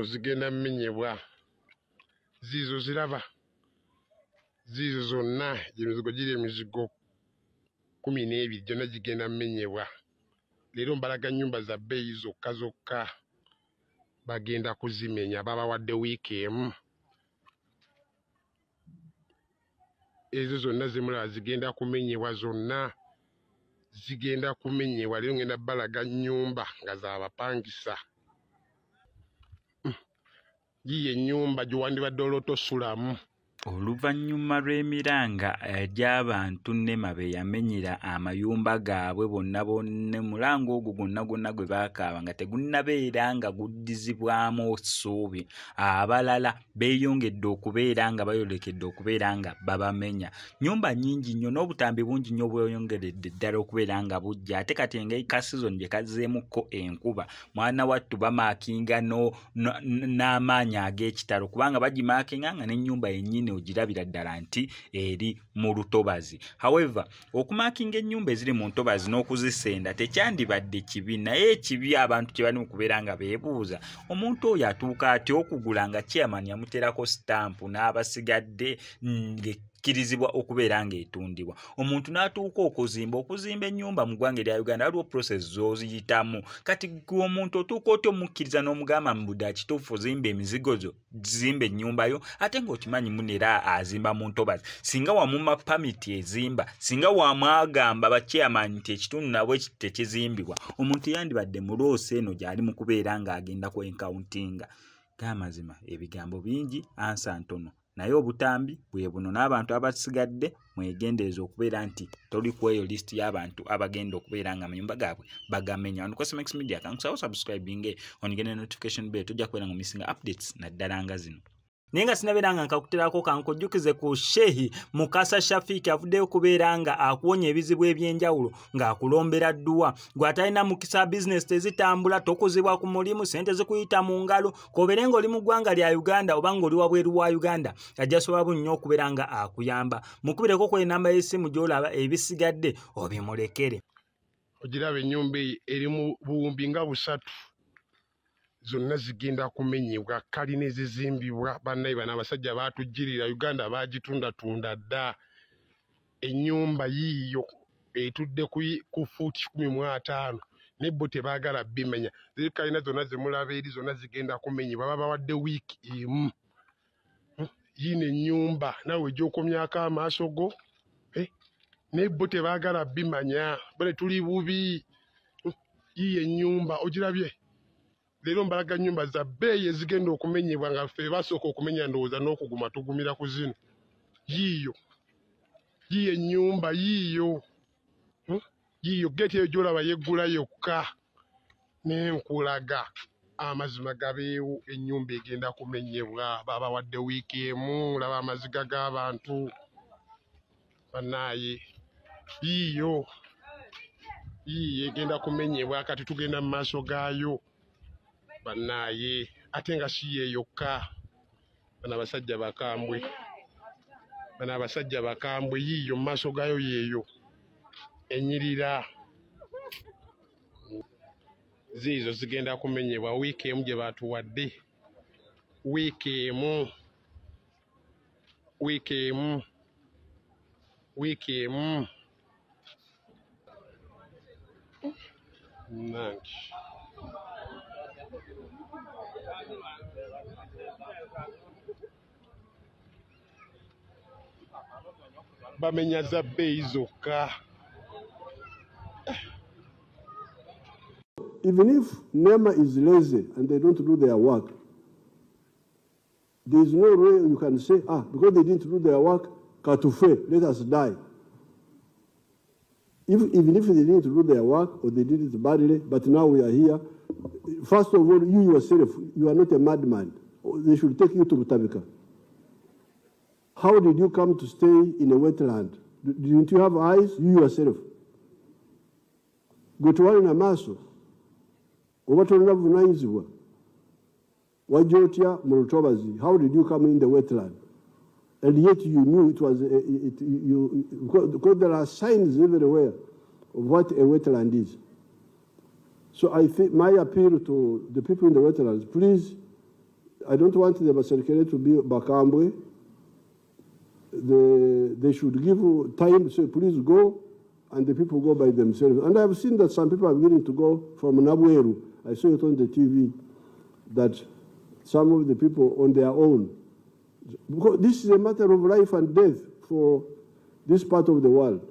zizo zigenda menyebwa zizo ziraba zizo zonna emizigo giri emizigo 12 gyonna gigenda menyebwa leero mbalaga nnyumba za bbeeyi zokka zokka bagenda kuzimenya babawadde wiiki emu ezo zonna zimulaba zigenda kumenyebwa zonna zigenda kumenyebwa leero ngenda balaga nnyumba nga zaabapangisa yiye ennyumba gyewandibadde olw'otosulamu Oluvannyuma lw'emiranga gy'abantu Nema be yamenyera amayumba gaabwe bonna mulango ogwo gwonna gwe baakaaba nga tegunnabeera nga guddizibwamu ssuubi abalala beeyongedde okubeera nga bayolekedde okubeera nga babamenya nnyumba nnyingi nnyo n'obutambi bungi nnyo bweyongeredde ddala okubeera nga bujja ate kati engeri ka season gye kazzeemukko enkuba mwana wattu bamaakinga n'amaanyi ag'ekitalo kubanga bagimaakinga nga n'ennyumba yennyini ogirabira ddala nti eri mu lutobazi. However, okumakinga ennyumba eziri mu ntobazi n'okuzisenda tekyandibadde kibi naye ekibi abantu kye bali mu kubeera nga beebuuza omuntu oyo atuuka atya okugula nga chairman yamuterako stampu n'abasigadde kirizibwa okubeera nga etundibwa omuntu n'atuuka okuzimba ennyumba mu ggwanga erya Uganda waliwo process z'oziyitamu kati omuntu otuuka otyo omukkiriza n'omugamba mu budde kituufu zimba emizigo zo zimba ennyumba yo ate ng'okimanyi munera azimba mu ntobazi singa wamuma pamiti ezimba singa wamwagamba ba chairman nti ekitundu nabwe tekizimbibwa omuntu yandibadde muloosi eno gy'ali mu kubeera ng'agenda ku encountinga g'amazima ebigambo bingi ansa ntono naye obutambi bwe buno n'abantu abasigadde mwegendereza okubeera nti toli ku eyo list y'abantu abagenda okubeera nga amayumba gaabwe bagamenya. On Cosmex Media kankusaba subscribing onigene notification bell tujja kubeera nga missing updates naddala nga zino. Nenga sinaberanga nkakuterako kankojjukize ku Shehi Mukasa Shafiki avuddeyo kubeera nga akuwonya ebizibu ebyenjawulo ng'akulombera dduwa gwatalina mukisa business tezitambula tokuzibwa ku mulimu sente zikuyita mu ngalo kobeere ng'oli mu ggwanga lya Uganda oba ng'oli wabweru wa Uganda ajja sobola nnyo okubeera nga akuyamba mukubireko ku enamba y'essimu gy'olaba ebisigadde obimulekere ogiraba ennyumba eri mu buwumbi nga 3 zonna zigenda kumenyebwa kalina ezizimbibwa bannaye bano abasajja baatujjirira Uganda baagitunda dda ennyumba yiiyo etudde ku fuuti 15 ne bo tebaagala bimenya ziri kalina zonna zimulaba eri zonna zigenda kumenyebwa babawadde wiiki emu yiino ennyumba nawe gy'okomyako amaaso go ne bo tebaagala bimanya bale tuli bubi yiiyo ennyumba ogirabye leero mbalaga nnyumba za bbeeyi ezigenda okumenyebwa nga ffe basooka okumenya ndowooza n'okuguma tugumira ku zino yiiyo ennyumba yiiyo geeti eyo gy'olaba yeggula yokka n'enkulaga amazima gabeewo ennyumba egenda kumenyebwa babawadde wiiki emu laba amaziga g'abantu bannaaye yiiyo egenda kumenyebwa kati tugenda mu maaso gaayo bannaye ate nga si yeyokka bano abasajja bakambwe yiiyo mu maaso gayo yeeyo enyirira ziizo zigenda kumenyebwa wiiki emu gye baatuwadde wiiki emu nange bamenya za bbeeyi zokka. Even if Nema is lazy and they don't do their work, there is no way you can say, because they didn't do their work, katufe, let us die. Even if they didn't do their work or they did it badly, but now we are here, first of all, you yourself, you are not a madman. They should take you to Butabika. How did you come to stay in a wetland? Didn't you have eyes? You yourself. Go to Amaazi. How did you come in the wetland? And yet you knew it was, because there are signs everywhere of what a wetland is. So I think my appeal to the people in the wetlands, please I don't want the Baserikale to be Obukambwe. They should give time, say, please go, and the people go by themselves. And I've seen that some people are willing to go from Nabweru. I saw it on the TV, that some of the people on their own. Because this is a matter of life and death for this part of the world.